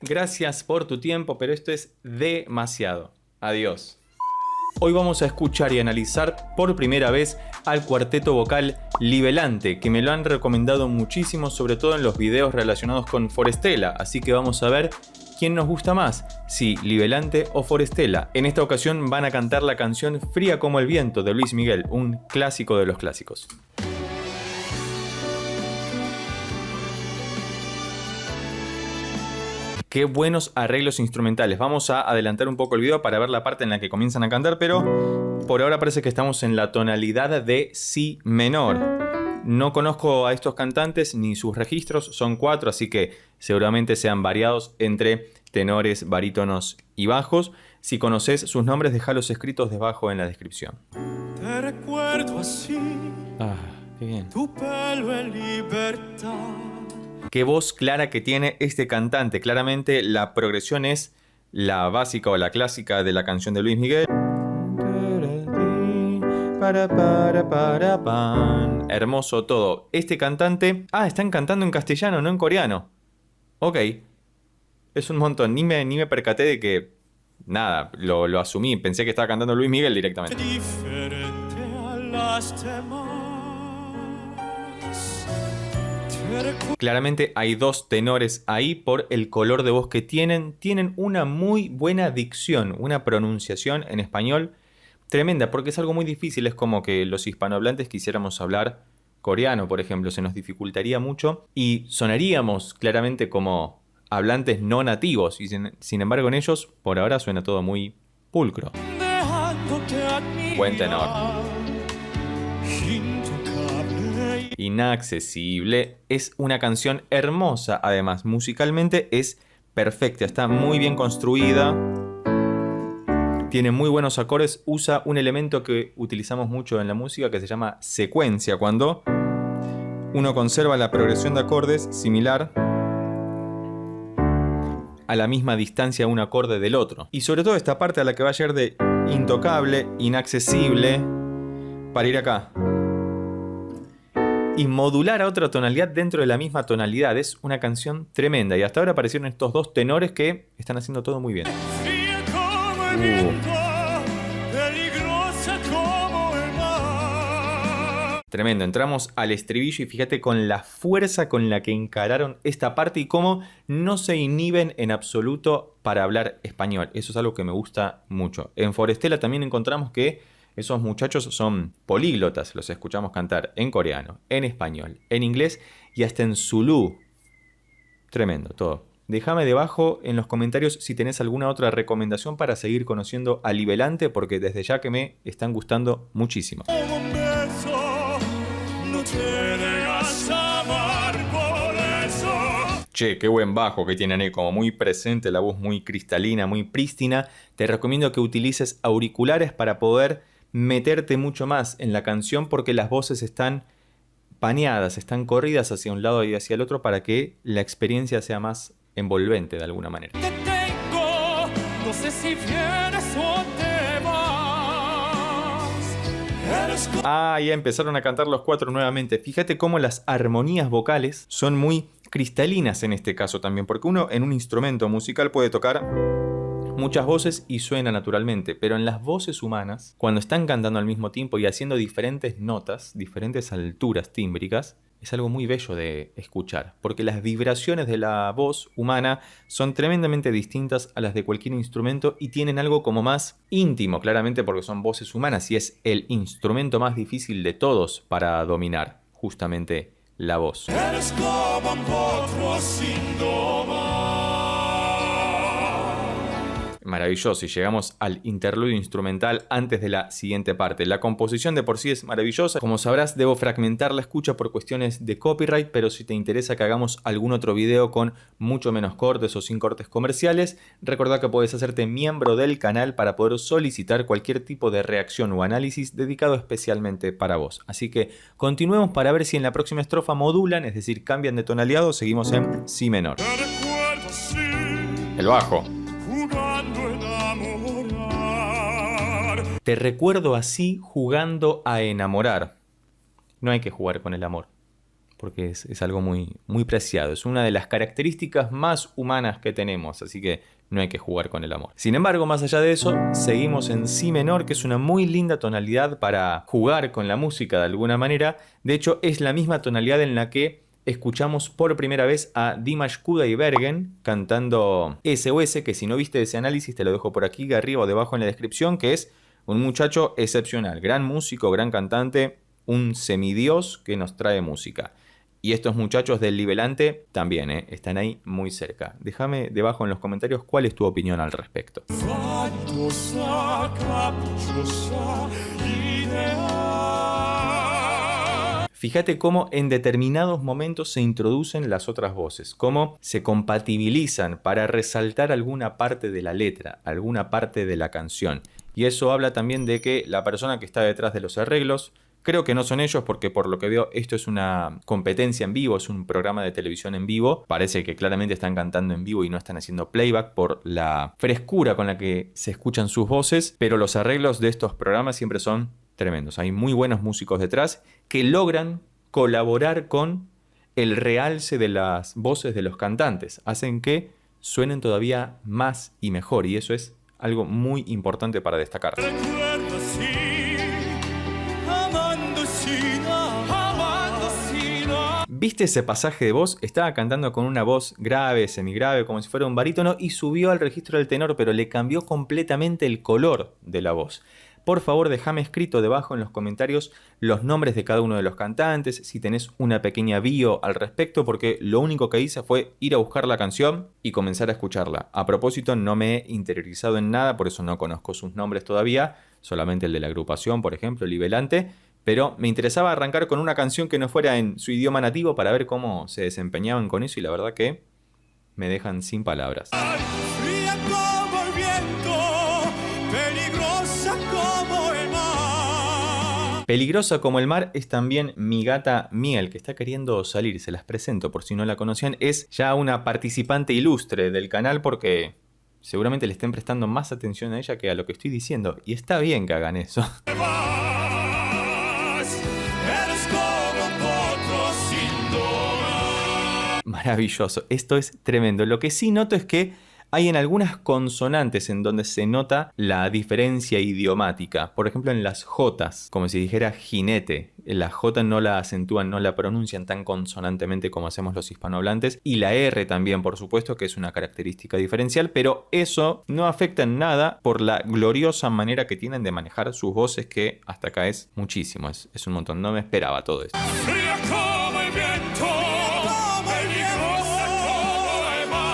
Gracias por tu tiempo, pero esto es demasiado. Adiós. Hoy vamos a escuchar y analizar por primera vez al cuarteto vocal Livelante, que me lo han recomendado muchísimo, sobre todo en los videos relacionados con Forestella, así que vamos a ver quién nos gusta más, si Livelante o Forestella. En esta ocasión van a cantar la canción Fría como el viento de Luis Miguel, un clásico de los clásicos. Qué buenos arreglos instrumentales. Vamos a adelantar un poco el video para ver la parte en la que comienzan a cantar, pero por ahora parece que estamos en la tonalidad de Si menor. No conozco a estos cantantes ni sus registros, son 4, así que seguramente sean variados entre tenores, barítonos y bajos. Si conoces sus nombres, déjalos escritos debajo en la descripción. Te recuerdo así, Qué bien. tu pelo en libertad. Qué voz clara que tiene este cantante. Claramente la progresión es la básica o la clásica de la canción de Luis Miguel. Hermoso todo. Este cantante... están cantando en castellano, no en coreano. Ok. Es un montón. Ni me percaté de que... Nada, lo asumí. Pensé que estaba cantando Luis Miguel directamente. Diferente a las demás. Claramente hay 2 tenores ahí por el color de voz que tienen. Tienen una muy buena dicción, una pronunciación en español tremenda, porque es algo muy difícil. Es como que los hispanohablantes quisiéramos hablar coreano, por ejemplo. Se nos dificultaría mucho y sonaríamos claramente como hablantes no nativos. Y sin embargo en ellos, por ahora, suena todo muy pulcro. Buen tenor. Inaccesible. Es una canción hermosa, además musicalmente es perfecta, está muy bien construida, tiene muy buenos acordes, usa un elemento que utilizamos mucho en la música que se llama secuencia, cuando uno conserva la progresión de acordes similar a la misma distancia un acorde del otro. Y sobre todo esta parte a la que va a llegar de intocable, inaccesible, para ir acá y modular a otra tonalidad dentro de la misma tonalidad. Es una canción tremenda y hasta ahora aparecieron estos 2 tenores que están haciendo todo muy bien. Tremendo, entramos al estribillo y fíjate con la fuerza con la que encararon esta parte y cómo no se inhiben en absoluto para hablar español. Eso es algo que me gusta mucho. En Forestella también encontramos que esos muchachos son políglotas, los escuchamos cantar en coreano, en español, en inglés y hasta en zulú. Tremendo todo. Déjame debajo en los comentarios si tenés alguna otra recomendación para seguir conociendo a Livelante, porque desde ya que me están gustando muchísimo. Che, qué buen bajo que tienen ahí, como muy presente, la voz muy cristalina, muy prístina. Te recomiendo que utilices auriculares para poder meterte mucho más en la canción, porque las voces están paneadas, están corridas hacia un lado y hacia el otro para que la experiencia sea más envolvente de alguna manera. Te tengo, no sé si vienes o te vas. Ya empezaron a cantar los 4 nuevamente. Fíjate cómo las armonías vocales son muy cristalinas en este caso también, porque uno en un instrumento musical puede tocar muchas voces y suena naturalmente, pero en las voces humanas, cuando están cantando al mismo tiempo y haciendo diferentes notas, diferentes alturas tímbricas, es algo muy bello de escuchar, porque las vibraciones de la voz humana son tremendamente distintas a las de cualquier instrumento y tienen algo como más íntimo, claramente porque son voces humanas y es el instrumento más difícil de todos para dominar, justamente la voz. Eres como un potro sin domar. Maravilloso, y llegamos al interludio instrumental antes de la siguiente parte. La composición de por sí es maravillosa. Como sabrás, debo fragmentar la escucha por cuestiones de copyright, pero si te interesa que hagamos algún otro video con mucho menos cortes o sin cortes comerciales, recordá que puedes hacerte miembro del canal para poder solicitar cualquier tipo de reacción o análisis dedicado especialmente para vos. Así que continuemos para ver si en la próxima estrofa modulan, es decir, cambian de tonalidad, o seguimos en Si menor. El bajo. Te recuerdo así jugando a enamorar. No hay que jugar con el amor, porque es algo muy, muy preciado. Es una de las características más humanas que tenemos, así que no hay que jugar con el amor. Sin embargo, más allá de eso, seguimos en si menor, que es una muy linda tonalidad para jugar con la música de alguna manera. De hecho, es la misma tonalidad en la que escuchamos por primera vez a Dimash Kudaibergen cantando SOS, que si no viste ese análisis te lo dejo por aquí arriba o debajo en la descripción, que es un muchacho excepcional, gran músico, gran cantante, un semidios que nos trae música. Y estos muchachos del Libelante también, están ahí muy cerca. Déjame debajo en los comentarios cuál es tu opinión al respecto. Fíjate cómo en determinados momentos se introducen las otras voces, cómo se compatibilizan para resaltar alguna parte de la letra, alguna parte de la canción. Y eso habla también de que la persona que está detrás de los arreglos, creo que no son ellos porque por lo que veo esto es una competencia en vivo, es un programa de televisión en vivo. Parece que claramente están cantando en vivo y no están haciendo playback por la frescura con la que se escuchan sus voces, pero los arreglos de estos programas siempre son tremendos. Hay muy buenos músicos detrás que logran colaborar con el realce de las voces de los cantantes. Hacen que suenen todavía más y mejor y eso es algo muy importante para destacar. ¿Viste ese pasaje de voz? Estaba cantando con una voz grave, semigrave, como si fuera un barítono y subió al registro del tenor, pero le cambió completamente el color de la voz. Por favor, déjame escrito debajo en los comentarios los nombres de cada uno de los cantantes, si tenés una pequeña bio al respecto, porque lo único que hice fue ir a buscar la canción y comenzar a escucharla. A propósito, no me he interiorizado en nada, por eso no conozco sus nombres todavía, solamente el de la agrupación, por ejemplo, Libelante, pero me interesaba arrancar con una canción que no fuera en su idioma nativo para ver cómo se desempeñaban con eso y la verdad que me dejan sin palabras. Fría como el viento, peligrosa como el mar. Peligrosa como el mar es también mi gata Miel, que está queriendo salir, se las presento por si no la conocían. Es ya una participante ilustre del canal porque seguramente le estén prestando más atención a ella que a lo que estoy diciendo. Y está bien que hagan eso. Maravilloso, esto es tremendo. Lo que sí noto es que hay en algunas consonantes en donde se nota la diferencia idiomática. Por ejemplo, en las Jotas, como si dijera jinete. La J no la acentúan, no la pronuncian tan consonantemente como hacemos los hispanohablantes. Y la R también, por supuesto, que es una característica diferencial. Pero eso no afecta en nada por la gloriosa manera que tienen de manejar sus voces, que hasta acá es muchísimo. Es un montón, no me esperaba todo esto. Fría como el viento, peligrosa como el mar.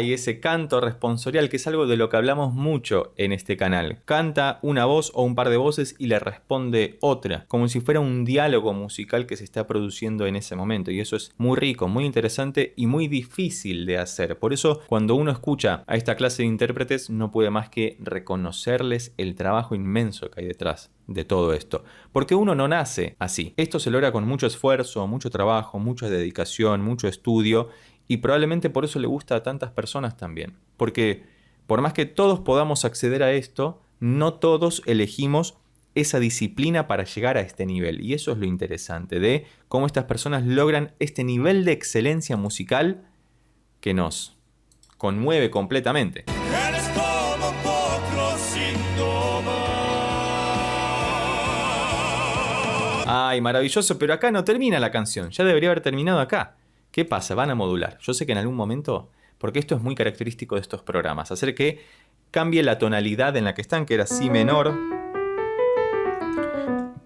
Y ese canto responsorial, que es algo de lo que hablamos mucho en este canal. Canta una voz o un par de voces y le responde otra, como si fuera un diálogo musical que se está produciendo en ese momento. Y eso es muy rico, muy interesante y muy difícil de hacer. Por eso, cuando uno escucha a esta clase de intérpretes, no puede más que reconocerles el trabajo inmenso que hay detrás de todo esto. Porque uno no nace así. Esto se logra con mucho esfuerzo, mucho trabajo, mucha dedicación, mucho estudio. Y probablemente por eso le gusta a tantas personas también. Porque por más que todos podamos acceder a esto, no todos elegimos esa disciplina para llegar a este nivel. Y eso es lo interesante de cómo estas personas logran este nivel de excelencia musical que nos conmueve completamente. Eres como potro sin domar. Ay, maravilloso, pero acá no termina la canción. Ya debería haber terminado acá. ¿Qué pasa? Van a modular. Yo sé que en algún momento, porque esto es muy característico de estos programas, hacer que cambie la tonalidad en la que están, que era si menor.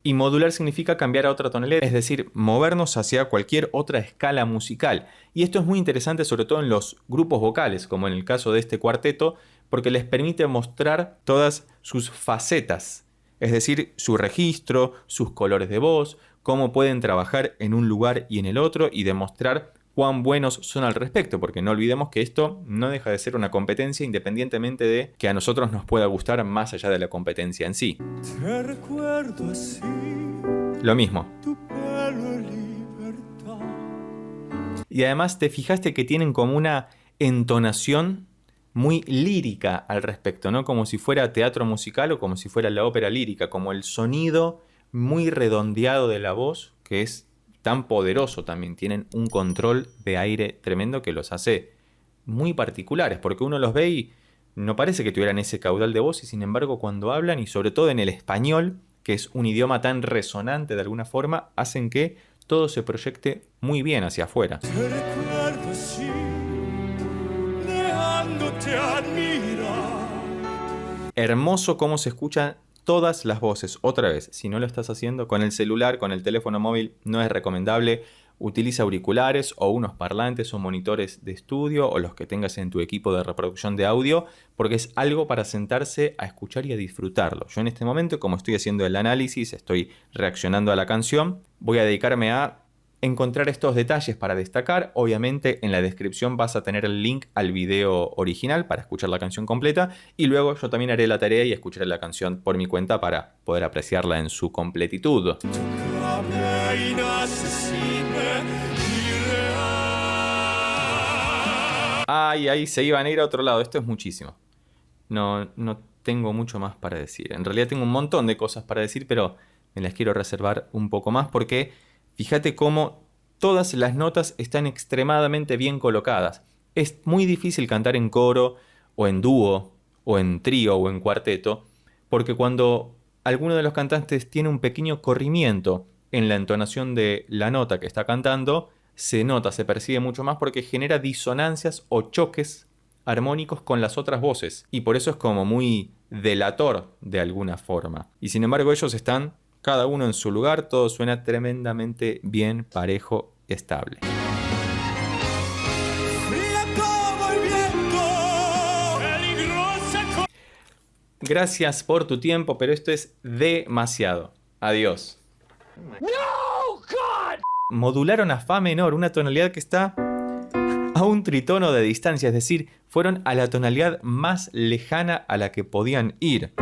Y modular significa cambiar a otra tonalidad, es decir, movernos hacia cualquier otra escala musical. Y esto es muy interesante sobre todo en los grupos vocales, como en el caso de este cuarteto, porque les permite mostrar todas sus facetas, es decir, su registro, sus colores de voz, cómo pueden trabajar en un lugar y en el otro y demostrar cuán buenos son al respecto, porque no olvidemos que esto no deja de ser una competencia independientemente de que a nosotros nos pueda gustar más allá de la competencia en sí. Te recuerdo así, Lo mismo. tu pelo en libertad. Y además te fijaste que tienen como una entonación muy lírica al respecto, ¿no? Como si fuera teatro musical o como si fuera la ópera lírica, como el sonido muy redondeado de la voz, que es tan poderoso también, tienen un control de aire tremendo que los hace muy particulares, porque uno los ve y no parece que tuvieran ese caudal de voz, y sin embargo cuando hablan, y sobre todo en el español, que es un idioma tan resonante de alguna forma, hacen que todo se proyecte muy bien hacia afuera. Te recuerdo así, dejándote admirar. Hermoso cómo se escuchan todas las voces. Otra vez, si no lo estás haciendo con el celular, con el teléfono móvil, no es recomendable. Utiliza auriculares o unos parlantes o monitores de estudio o los que tengas en tu equipo de reproducción de audio, porque es algo para sentarse a escuchar y a disfrutarlo. Yo en este momento, como estoy haciendo el análisis, estoy reaccionando a la canción, voy a dedicarme a encontrar estos detalles para destacar. Obviamente en la descripción vas a tener el link al video original para escuchar la canción completa, y luego yo también haré la tarea y escucharé la canción por mi cuenta para poder apreciarla en su completitud. Ay, ahí se iban a ir a otro lado. Esto es muchísimo. No tengo mucho más para decir. En realidad tengo un montón de cosas para decir, pero me las quiero reservar un poco más porque fíjate cómo todas las notas están extremadamente bien colocadas. Es muy difícil cantar en coro, o en dúo, o en trío, o en cuarteto, porque cuando alguno de los cantantes tiene un pequeño corrimiento en la entonación de la nota que está cantando, se nota, se percibe mucho más porque genera disonancias o choques armónicos con las otras voces, y por eso es como muy delator de alguna forma. Y sin embargo ellos están cada uno en su lugar, todo suena tremendamente bien, parejo, estable. Gracias por tu tiempo, pero esto es demasiado. Adiós. No, God! Modularon a fa menor, una tonalidad que está a un tritono de distancia, es decir, fueron a la tonalidad más lejana a la que podían ir.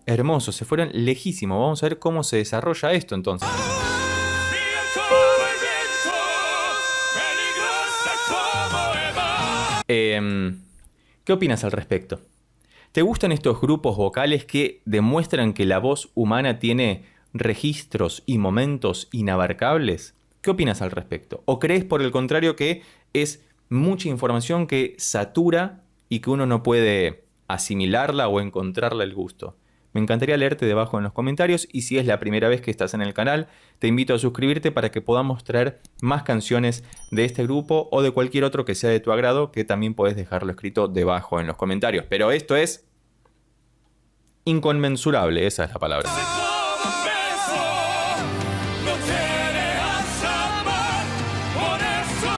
Hermoso, se fueron lejísimo. Vamos a ver cómo se desarrolla esto entonces. ¿Qué opinas al respecto? ¿Te gustan estos grupos vocales que demuestran que la voz humana tiene registros y momentos inabarcables? ¿Qué opinas al respecto? ¿O crees por el contrario que es mucha información que satura y que uno no puede asimilarla o encontrarle el gusto? Me encantaría leerte debajo en los comentarios, y si es la primera vez que estás en el canal, te invito a suscribirte para que podamos traer más canciones de este grupo o de cualquier otro que sea de tu agrado, que también puedes dejarlo escrito debajo en los comentarios. Pero esto es inconmensurable, esa es la palabra.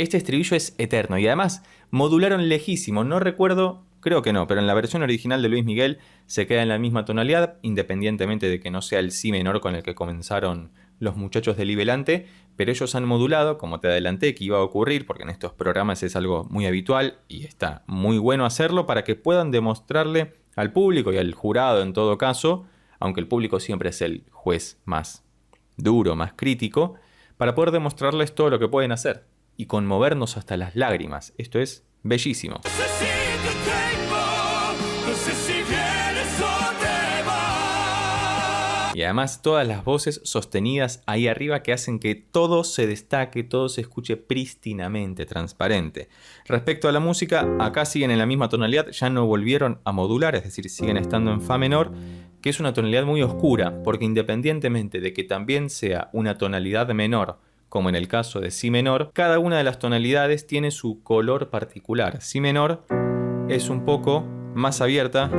Este estribillo es eterno y además modularon lejísimo, no recuerdo, creo que no, pero en la versión original de Luis Miguel se queda en la misma tonalidad, independientemente de que no sea el si menor con el que comenzaron los muchachos de Libelante, pero ellos han modulado, como te adelanté que iba a ocurrir, porque en estos programas es algo muy habitual y está muy bueno hacerlo para que puedan demostrarle al público y al jurado en todo caso, aunque el público siempre es el juez más duro, más crítico, para poder demostrarles todo lo que pueden hacer y conmovernos hasta las lágrimas. Esto es bellísimo. Y además todas las voces sostenidas ahí arriba que hacen que todo se destaque, todo se escuche prístinamente, transparente. Respecto a la música, acá siguen en la misma tonalidad, ya no volvieron a modular, es decir, siguen estando en fa menor, que es una tonalidad muy oscura, porque independientemente de que también sea una tonalidad menor, como en el caso de si menor, cada una de las tonalidades tiene su color particular. Si menor es un poco más abierta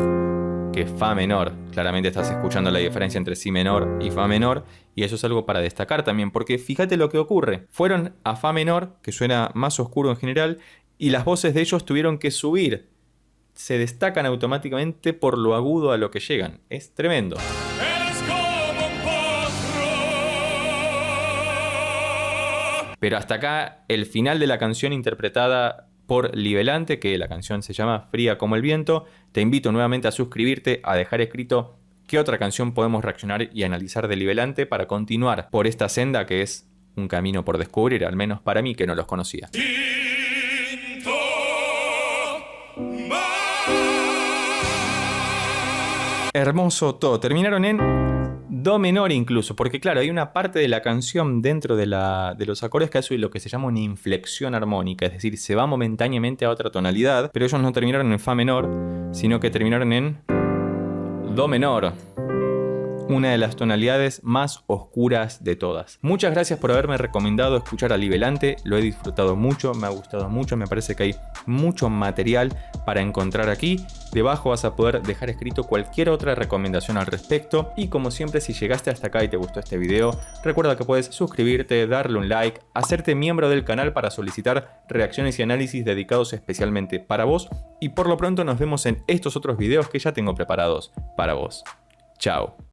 que fa menor. Claramente estás escuchando la diferencia entre si menor y fa menor, y eso es algo para destacar también, porque fíjate lo que ocurre. Fueron a fa menor, que suena más oscuro en general, y las voces de ellos tuvieron que subir. Se destacan automáticamente por lo agudo a lo que llegan. Es tremendo. Pero hasta acá el final de la canción interpretada por Libelante, que la canción se llama Fría como el viento. Te invito nuevamente a suscribirte, a dejar escrito qué otra canción podemos reaccionar y analizar de Libelante para continuar por esta senda que es un camino por descubrir, al menos para mí que no los conocía. Hermoso todo. Terminaron en do menor incluso, porque claro, hay una parte de la canción dentro de los acordes que hace lo que se llama una inflexión armónica, es decir, se va momentáneamente a otra tonalidad, pero ellos no terminaron en fa menor, sino que terminaron en do menor. Una de las tonalidades más oscuras de todas. Muchas gracias por haberme recomendado escuchar a Livelante, lo he disfrutado mucho, me ha gustado mucho, me parece que hay mucho material para encontrar aquí. Debajo vas a poder dejar escrito cualquier otra recomendación al respecto y como siempre, si llegaste hasta acá y te gustó este video, recuerda que puedes suscribirte, darle un like, hacerte miembro del canal para solicitar reacciones y análisis dedicados especialmente para vos y por lo pronto nos vemos en estos otros videos que ya tengo preparados para vos. Chao.